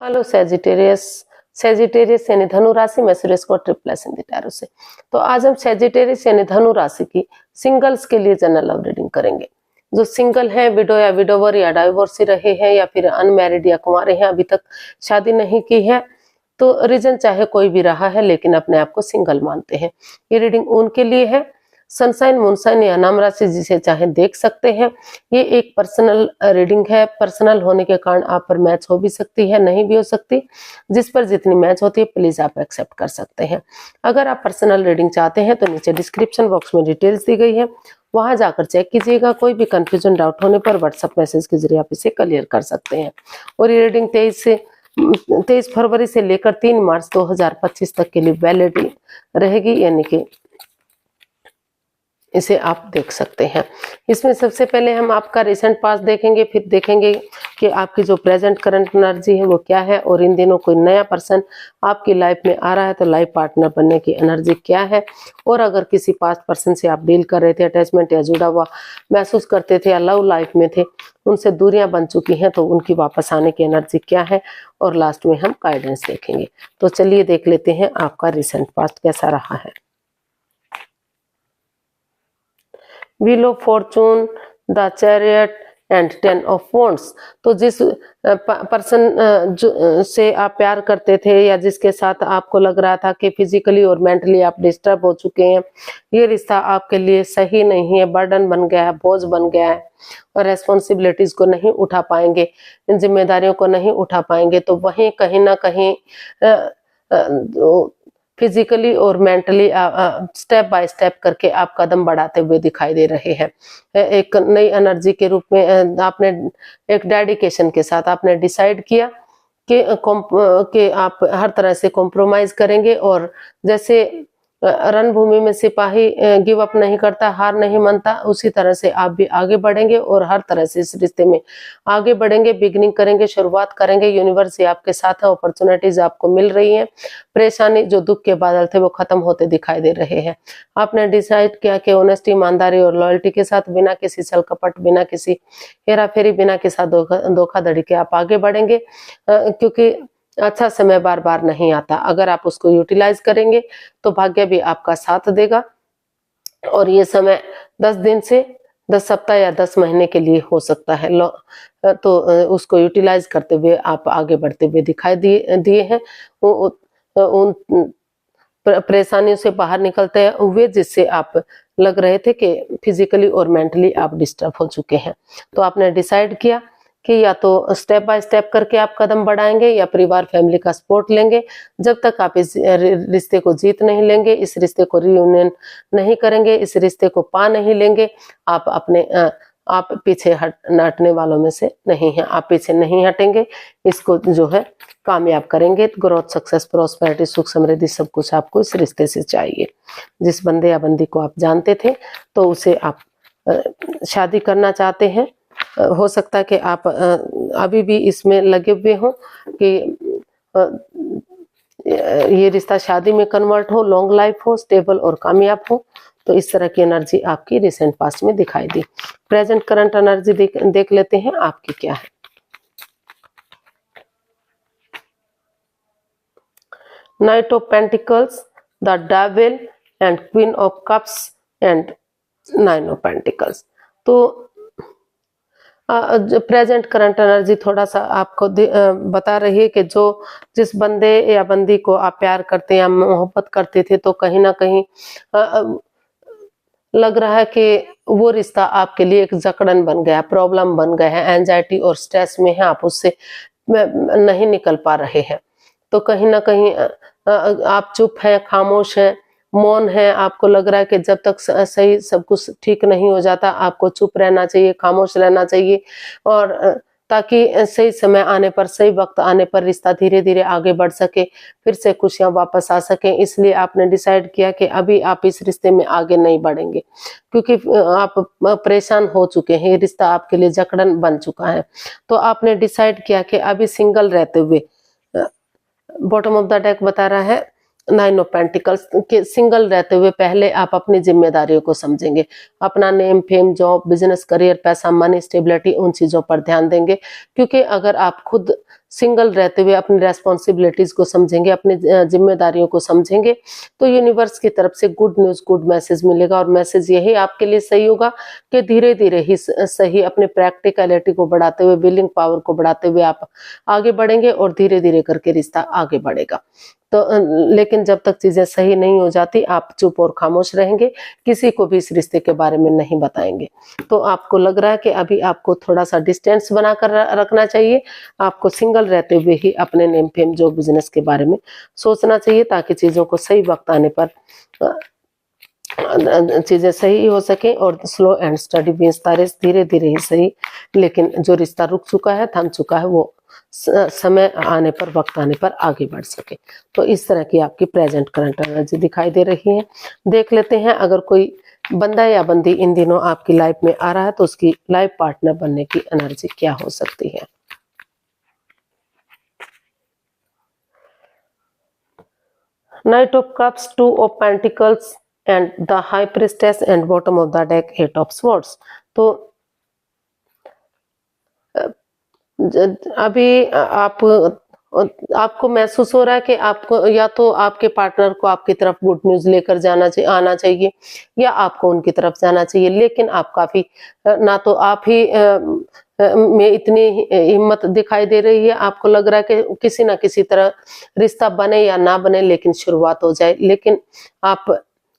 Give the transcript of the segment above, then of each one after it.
Hello Sagittarius. Sagittarius यानी धनु राशि में सुरेश को ट्रिपल एस हिंदी टैरो से। तो आज हम सेजिटेरियस यानी धनु राशि की सिंगल्स के लिए जनरल लव रीडिंग करेंगे। जो सिंगल हैं, विडो या विडोवर या डाइवोर्सी रहे हैं या फिर अनमैरिड या कुंवारे हैं, अभी तक शादी नहीं की है, तो रीजन चाहे कोई भी रहा है लेकिन अपने आप को सिंगल मानते हैं, ये रीडिंग उनके लिए है। सनसाइन, मूनसाइन या नाम राशि जिसे चाहे देख सकते हैं। ये एक पर्सनल रीडिंग है। पर्सनल होने के कारण आप पर मैच हो भी सकती है, नहीं भी हो सकती। जिस पर जितनी मैच होती है प्लीज आप एक्सेप्ट कर सकते हैं। अगर आप पर्सनल रीडिंग चाहते हैं तो नीचे डिस्क्रिप्शन बॉक्स में डिटेल्स दी गई है, वहां जाकर चेक कीजिएगा। कोई भी कंफ्यूजन, डाउट होने पर व्हाट्सएप मैसेज के जरिए आप इसे क्लियर कर सकते हैं। और ये रीडिंग 23 फरवरी से लेकर 3 मार्च 2025 तक के लिए वैलिड रहेगी, यानी कि इसे आप देख सकते हैं। इसमें सबसे पहले हम आपका रिसेंट पास्ट देखेंगे, फिर देखेंगे कि आपकी जो प्रेजेंट करंट एनर्जी है वो क्या है, और इन दिनों कोई नया पर्सन आपकी लाइफ में आ रहा है तो लाइफ पार्टनर बनने की एनर्जी क्या है, और अगर किसी पास्ट पर्सन से आप डील कर रहे थे, अटैचमेंट या जुड़ा हुआ महसूस करते थे या लव लाइफ में थे, उनसे दूरियां बन चुकी हैं तो उनकी वापस आने की एनर्जी क्या है, और लास्ट में हम गाइडेंस देखेंगे। तो चलिए देख लेते हैं आपका रिसेंट पास्ट कैसा रहा है। Wheel of Fortune, the chariot and 10 of wands. तो जिस पर्सन से आप प्यार करते थे या जिसके साथ आपको लग रहा था कि फिजिकली और मेंटली आप डिस्टर्ब हो चुके हैं, ये रिश्ता आपके लिए सही नहीं है, बर्डन बन गया है, बोझ बन गया है, और रेस्पॉन्सिबिलिटीज को नहीं उठा पाएंगे, इन जिम्मेदारियों को नहीं उठा पाएंगे, तो वहीं कहीं ना कहीं फिजिकली और मेंटली स्टेप बाय स्टेप करके आप कदम बढ़ाते हुए दिखाई दे रहे हैं। एक नई एनर्जी के रूप में आपने एक डेडिकेशन के साथ आपने डिसाइड किया कि आप हर तरह से कॉम्प्रोमाइज करेंगे, और जैसे रणभूमि में सिपाही गिव अप नहीं करता, हार नहीं मानता, उसी तरह से आप भी आगे बढ़ेंगे और हर तरह से इस रिश्ते में आगे बढ़ेंगे, बिगिनिंग करेंगे, शुरुआत करेंगे। यूनिवर्स आपके साथ है, अपॉर्चुनिटीज आपको मिल रही हैं, परेशानी जो दुख के बादल थे वो खत्म होते दिखाई दे रहे हैं। आपने डिसाइड किया कि ऑनेस्टी, ईमानदारी और लॉयल्टी के साथ, बिना किसी छल कपट, बिना किसी हेरा फेरी, बिना किसी धोखाधड़ी के आप आगे बढ़ेंगे, क्योंकि अच्छा समय बार बार नहीं आता। अगर आप उसको यूटिलाइज करेंगे तो भाग्य भी आपका साथ देगा, और ये समय 10 दिन से 10 सप्ताह या 10 महीने के लिए हो सकता है। तो उसको यूटिलाइज करते हुए आप आगे बढ़ते हुए दिखाई दिए हैं। उन परेशानियों से बाहर निकलते हुए जिससे आप लग रहे थे कि फिजिकली और मेंटली आप डिस्टर्ब हो चुके हैं। तो आपने डिसाइड किया कि या तो स्टेप बाय स्टेप करके आप कदम बढ़ाएंगे या परिवार फैमिली का सपोर्ट लेंगे। जब तक आप इस रिश्ते को जीत नहीं लेंगे, इस रिश्ते को रियूनियन नहीं करेंगे, इस रिश्ते को पा नहीं लेंगे, आप पीछे हटने वालों में से नहीं हैं। आप पीछे नहीं हटेंगे, इसको जो है कामयाब करेंगे। ग्रोथ, सक्सेस, प्रोस्पेरिटी, सुख समृद्धि सब कुछ आपको इस रिश्ते से चाहिए। जिस बंदे या बंदी को आप जानते थे तो उसे आप शादी करना चाहते हैं। हो सकता है कि आप अभी भी इसमें लगे हुए हो कि ये रिश्ता शादी में कन्वर्ट हो, लॉन्ग लाइफ हो, स्टेबल और कामयाब हो। तो इस तरह की एनर्जी आपकी रिसेंट पास्ट में दिखाई दी। प्रेजेंट करंट एनर्जी देख लेते हैं आपकी क्या है। Night of pentacles, the devil and queen of cups and 9 of pentacles. तो प्रेजेंट करंट एनर्जी थोड़ा सा आपको बता रही है कि जिस बंदे या बंदी को आप प्यार करते या मोहब्बत करते थे, तो कहीं ना कहीं लग रहा है कि वो रिश्ता आपके लिए एक जकड़न बन गया, प्रॉब्लम बन गया है, एंजाइटी और स्ट्रेस में है, आप उससे नहीं निकल पा रहे हैं। तो कहीं ना कहीं आप चुप हैं, खामोश हैं, मौन है। आपको लग रहा है कि जब तक सही सब कुछ ठीक नहीं हो जाता आपको चुप रहना चाहिए, खामोश रहना चाहिए, और ताकि सही समय आने पर, सही वक्त आने पर रिश्ता धीरे धीरे आगे बढ़ सके, फिर से खुशियां वापस आ सके। इसलिए आपने डिसाइड किया कि अभी आप इस रिश्ते में आगे नहीं बढ़ेंगे, क्योंकि आप परेशान हो चुके हैं, ये रिश्ता आपके लिए जकड़न बन चुका है। तो आपने डिसाइड किया कि अभी सिंगल रहते हुए, बॉटम ऑफ द डेक बता रहा है 9 ऑफ पेंटिकल्स के सिंगल रहते हुए पहले आप अपनी जिम्मेदारियों को समझेंगे, अपना name, fame, job, business, career, पैसा, मनी, स्टेबिलिटी, उन चीजों पर ध्यान देंगे। क्योंकि अगर आप खुद सिंगल रहते हुए अपनी रेस्पॉन्सिबिलिटीज को समझेंगे, अपनी जिम्मेदारियों को समझेंगे, तो यूनिवर्स की तरफ से गुड न्यूज, गुड मैसेज मिलेगा। और मैसेज यही आपके लिए सही होगा कि धीरे धीरे ही सही अपने प्रैक्टिकलिटी को बढ़ाते हुए, विलिंग पावर को बढ़ाते हुए आप आगे बढ़ेंगे और धीरे धीरे करके रिश्ता आगे बढ़ेगा। तो लेकिन जब तक चीजें सही नहीं हो जाती आप चुप और खामोश रहेंगे, किसी को भी इस रिश्ते के बारे में नहीं बताएंगे। तो आपको लग रहा है कि अभी आपको थोड़ा सा डिस्टेंस बनाकर रखना चाहिए, आपको सिंगल रहते हुए ही अपने नेम फेम जॉब बिजनेस के बारे में सोचना चाहिए, ताकि चीजों को सही वक्त आने पर चीजें सही हो सके। और स्लो एंड स्टडी मींस तारीख धीरे धीरे ही सही, लेकिन जो रिश्ता रुक चुका है, थम चुका है, वो समय आने पर, वक्त आने पर आगे बढ़ सके। तो इस तरह की आपकी प्रेजेंट करंट एनर्जी दिखाई दे रही है। देख लेते हैं अगर कोई बंदा या बंदी इन दिनों आपकी लाइफ में आ रहा है तो उसकी लाइफ पार्टनर बनने की एनर्जी क्या हो सकती है। Night of cups, two of pentacles and the high priestess and bottom of the deck 8 of swords. तो अभी आपको महसूस हो रहा है कि आपको या तो आपके पार्टनर को आपकी तरफ गुड न्यूज लेकर आना चाहिए या आपको उनकी तरफ जाना चाहिए, लेकिन आप काफी ना तो आप ही में इतनी हिम्मत दिखाई दे रही है, आपको लग रहा है कि किसी ना किसी तरह रिश्ता बने या ना बने लेकिन शुरुआत हो जाए, लेकिन आप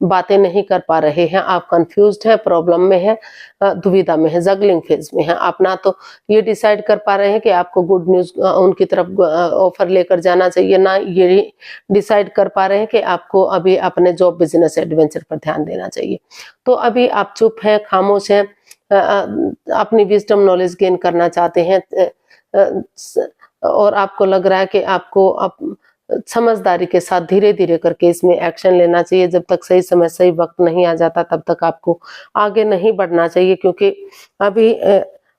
बातें नहीं कर पा रहे हैं, आप कंफ्यूज्ड है, प्रॉब्लम में है, दुविधा में है, जगलिंग फेज में है। आप ना तो ये डिसाइड कर पा रहे हैं कि आपको गुड न्यूज उनकी तरफ ऑफर लेकर जाना चाहिए, ना ये डिसाइड कर पा रहे हैं कि आपको अभी अपने जॉब बिजनेस एडवेंचर पर ध्यान देना चाहिए। तो अभी आप चुप हैं, खामोश हैं, अपनी विजडम नॉलेज गेन करना चाहते हैं, और आपको लग रहा है कि आपको समझदारी के साथ धीरे धीरे करके इसमें एक्शन लेना चाहिए। जब तक सही समय, सही वक्त नहीं आ जाता तब तक आपको आगे नहीं बढ़ना चाहिए, क्योंकि अभी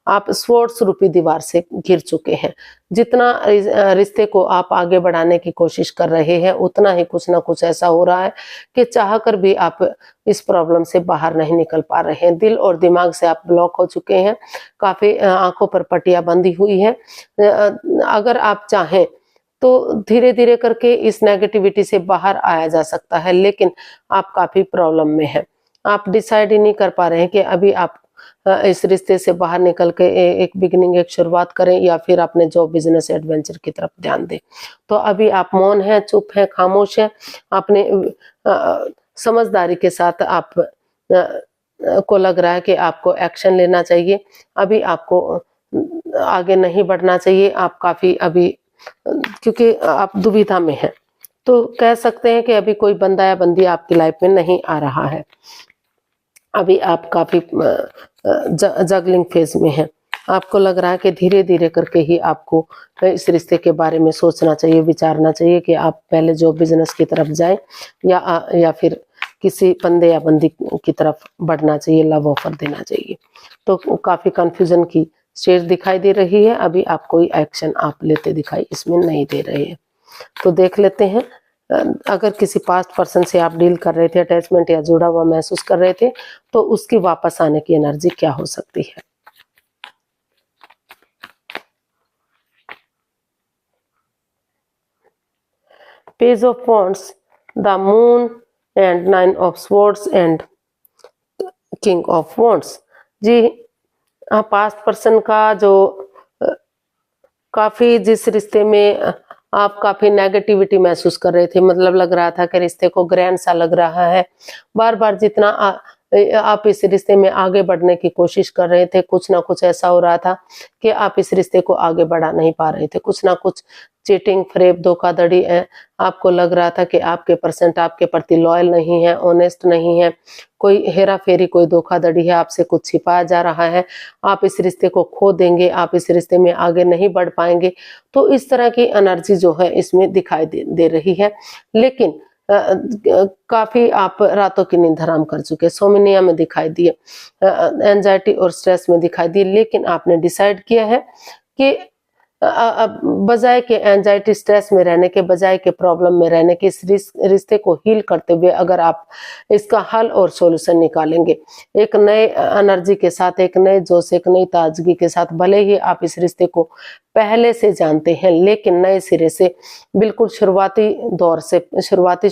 आप स्वॉर्ड्स रूपी दीवार से घिर चुके हैं। जितना रिश्ते को आप आगे बढ़ाने की कोशिश कर रहे हैं, उतना ही कुछ ना कुछ ऐसा हो रहा है कि चाहकर भी आप इस प्रॉब्लम से बाहर नहीं निकल पा रहे हैं। दिल और दिमाग से आप ब्लॉक हो चुके हैं, काफी आंखों पर पट्टियां बंधी हुई है। अगर आप चाहें तो धीरे धीरे करके इस नेगेटिविटी से बाहर आया जा सकता है, लेकिन आप काफी प्रॉब्लम में हैं। आप डिसाइड ही नहीं कर पा रहे हैं कि अभी आप इस रिश्ते से बाहर निकल के एक बिगिनिंग, एक शुरुआत करें या फिर अपने जॉब बिजनेस एडवेंचर की तरफ ध्यान दें। तो अभी आप मौन हैं, चुप हैं, खामोश हैं, अपने समझदारी के साथ आप को लग रहा है कि आपको एक्शन लेना चाहिए। अभी आपको आगे नहीं बढ़ना चाहिए, आप काफी अभी, क्योंकि आप दुविधा में हैं, तो कह सकते हैं कि अभी कोई बंदा या बंदी आपकी लाइफ में नहीं आ रहा है। अभी आप काफी जगलिंग फेज में हैं। आपको लग रहा है कि धीरे धीरे करके ही आपको इस रिश्ते के बारे में सोचना चाहिए, विचारना चाहिए कि आप पहले जॉब बिजनेस की तरफ जाएं या फिर किसी बंदे या बंदी की तरफ बढ़ना चाहिए, लव ऑफर देना चाहिए। तो काफी कंफ्यूजन की स्टेज दिखाई दे रही है। अभी आप कोई एक्शन आप लेते दिखाई इसमें नहीं दे रहे हैं। तो देख लेते हैं अगर किसी पास्ट पर्सन से आप डील कर रहे थे, अटैचमेंट या जुड़ा हुआ महसूस कर रहे थे, तो उसकी वापस आने की एनर्जी क्या हो सकती है। Page of wands, the moon and 9 of swords and king of wands. जी पास्ट पर्सन का जो काफी, जिस रिश्ते में आप काफी नेगेटिविटी महसूस कर रहे थे, मतलब लग रहा था कि रिश्ते को ग्रैंड सा लग रहा है, बार बार जितना आप इस रिश्ते में आगे बढ़ने की कोशिश कर रहे थे, कुछ ना कुछ ऐसा हो रहा था कि आप इस रिश्ते को आगे बढ़ा नहीं पा रहे थे। कुछ ना कुछ चीटिंग, फ्रेब, धोखाधड़ी है। आपको लग रहा था कि आपके पर्सन आपके प्रति लॉयल नहीं है, ऑनेस्ट नहीं है, कोई हेरा फेरी, कोई धोखाधड़ी है, आपसे कुछ छिपाया जा रहा है, आप इस रिश्ते को खो देंगे, आप इस रिश्ते में आगे नहीं बढ़ पाएंगे। तो इस तरह की एनर्जी जो है इसमें दिखाई दे रही है। लेकिन काफी आप रातों की नींद हराम कर चुके, सोमिनिया में दिखाई दिए, एंजाइटी और स्ट्रेस में दिखाई दिए, लेकिन आपने डिसाइड किया है कि बजाय के एंजाइटी स्ट्रेस में रहने के, बजाय के प्रॉब्लम में रहने के, इस रिश्ते को हील करते हुए अगर आप इसका हल और सॉल्यूशन निकालेंगे, एक नए एनर्जी के साथ, एक नए जोश, एक नई ताजगी के साथ, भले ही आप इस रिश्ते को पहले से जानते हैं लेकिन नए सिरे से बिल्कुल शुरुआती दौर से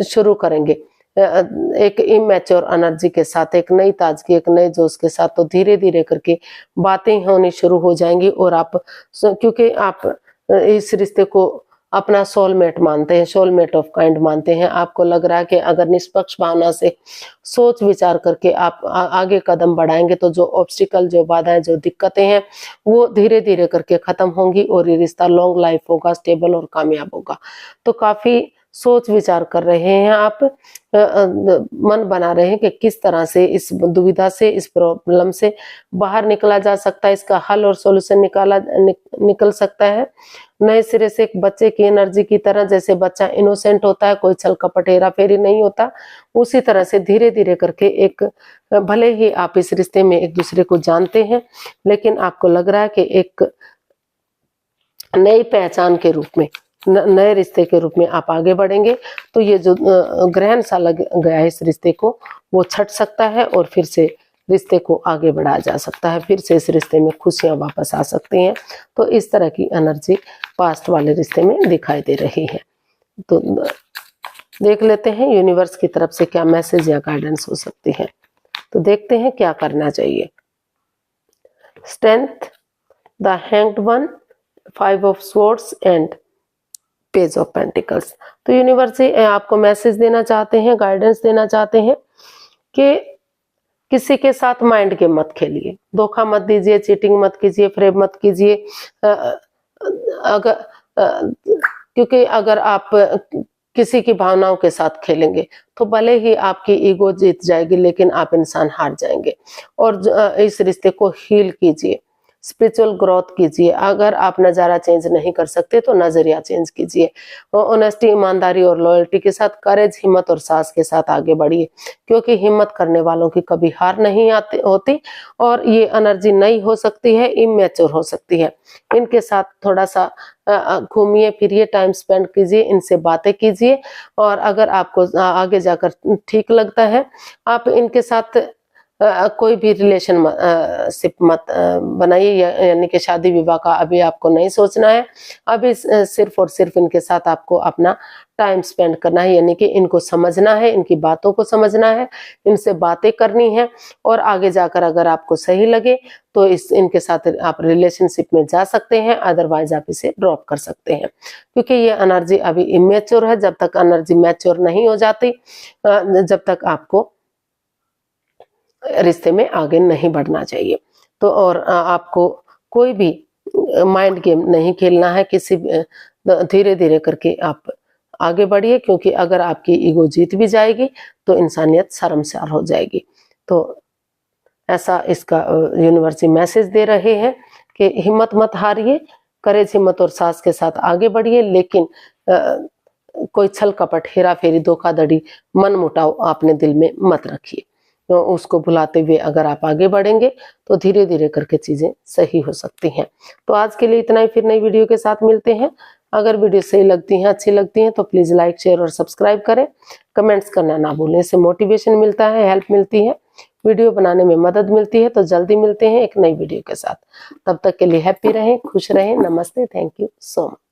शुरू करेंगे एक इमेच्योर एनर्जी के साथ, एक नई ताजगी, एक नए जोश के साथ, तो धीरे धीरे करके बातें होनी शुरू हो जाएंगी। और आप, क्योंकि आप इस रिश्ते को अपना सोलमेट मानते हैं, सोलमेट ऑफ काइंड मानते हैं, आपको लग रहा है कि अगर निष्पक्ष भावना से सोच विचार करके आप आगे कदम बढ़ाएंगे तो जो ऑब्स्टिकल, जो बाधाएं, जो दिक्कतें हैं वो धीरे धीरे करके खत्म होंगी और ये रिश्ता लॉन्ग लाइफ होगा, स्टेबल और कामयाब होगा। तो काफी सोच विचार कर रहे हैं आप, मन बना रहे हैं कि किस तरह से इस दुविधा से, इस प्रॉब्लम से बाहर निकला जा सकता है, इसका हल और सॉल्यूशन निकल सकता है। नए सिरे से एक बच्चे की एनर्जी की तरह, जैसे बच्चा इनोसेंट होता है, कोई छल कपट हेरा फेरी नहीं होता, उसी तरह से धीरे धीरे करके एक, भले ही आप इस रिश्ते में एक दूसरे को जानते हैं लेकिन आपको लग रहा है कि एक नई पहचान के रूप में, नए रिश्ते के रूप में आप आगे बढ़ेंगे। तो ये जो ग्रहण सा लग गया है इस रिश्ते को, वो छट सकता है और फिर से रिश्ते को आगे बढ़ाया जा सकता है, फिर से इस रिश्ते में खुशियां वापस आ सकती हैं। तो इस तरह की एनर्जी पास्ट वाले रिश्ते में दिखाई दे रही है। तो देख लेते हैं यूनिवर्स की तरफ से क्या मैसेज या गाइडेंस हो सकती है। तो देखते हैं क्या करना चाहिए। Strength, the hanged one, 5 of swords and page of pentacles. तो यूनिवर्स से आपको मैसेज देना चाहते हैं, गाइडेंस देना चाहते हैं कि किसी के साथ माइंड गेम मत खेलिए, धोखा मत दीजिए, चीटिंग मत कीजिए, फ्रेब मत कीजिए। क्योंकि अगर आप किसी की भावनाओं के साथ खेलेंगे तो भले ही आपकी ईगो जीत जाएगी लेकिन आप इंसान हार जाएंगे। और इस रिश्ते को हील कीजिए, स्पिरिचुअल ग्रोथ कीजिए। अगर आप नज़ारा चेंज नहीं कर सकते तो नजरिया चेंज कीजिए। ऑनेस्टी, ईमानदारी और लॉयल्टी के साथ, करेज, हिम्मत और साहस के साथ आगे बढ़िए, क्योंकि हिम्मत करने वालों की कभी हार नहीं होती। और ये एनर्जी नई हो सकती है, इमेच्योर हो सकती है। इनके साथ थोड़ा सा घूमिए फिरिए, टाइम स्पेंड कीजिए, इनसे बातें कीजिए। और अगर आपको आगे जाकर ठीक लगता है, आप इनके साथ कोई भी रिलेशनशिप मत बनाइए, यानी कि शादी विवाह का अभी आपको नहीं सोचना है। अभी सिर्फ और सिर्फ इनके साथ आपको अपना टाइम स्पेंड करना है, यानी कि इनको समझना है, इनकी बातों को समझना है, इनसे बातें करनी है। और आगे जाकर अगर आपको सही लगे तो इनके साथ आप रिलेशनशिप में जा सकते हैं, अदरवाइज आप इसे ड्रॉप कर सकते हैं, क्योंकि ये एनर्जी अभी इमेच्योर है। जब तक एनर्जी मैच्योर नहीं हो जाती, जब तक आपको रिश्ते में आगे नहीं बढ़ना चाहिए। तो और आपको कोई भी माइंड गेम नहीं खेलना है, किसी धीरे धीरे करके आप आगे बढ़िए, क्योंकि अगर आपकी ईगो जीत भी जाएगी तो इंसानियत शर्मसार हो जाएगी। तो ऐसा इसका यूनिवर्स मैसेज दे रहे हैं कि हिम्मत मत हारिए, करेज, हिम्मत और साहस के साथ आगे बढ़िए, लेकिन कोई छल कपट, हेरा फेरी, धोखाधड़ी, मन मुटाव अपने दिल में मत रखिए। तो उसको भुलाते हुए अगर आप आगे बढ़ेंगे तो धीरे धीरे करके चीजें सही हो सकती हैं। तो आज के लिए इतना ही, फिर नई वीडियो के साथ मिलते हैं। अगर वीडियो सही लगती हैं, अच्छी लगती हैं तो प्लीज लाइक, शेयर और सब्सक्राइब करें। कमेंट्स करना ना भूलें, इससे मोटिवेशन मिलता है, हेल्प मिलती है, वीडियो बनाने में मदद मिलती है। तो जल्दी मिलते हैं एक नई वीडियो के साथ। तब तक के लिए हैप्पी रहें, खुश रहें। नमस्ते, थैंक यू सो मच।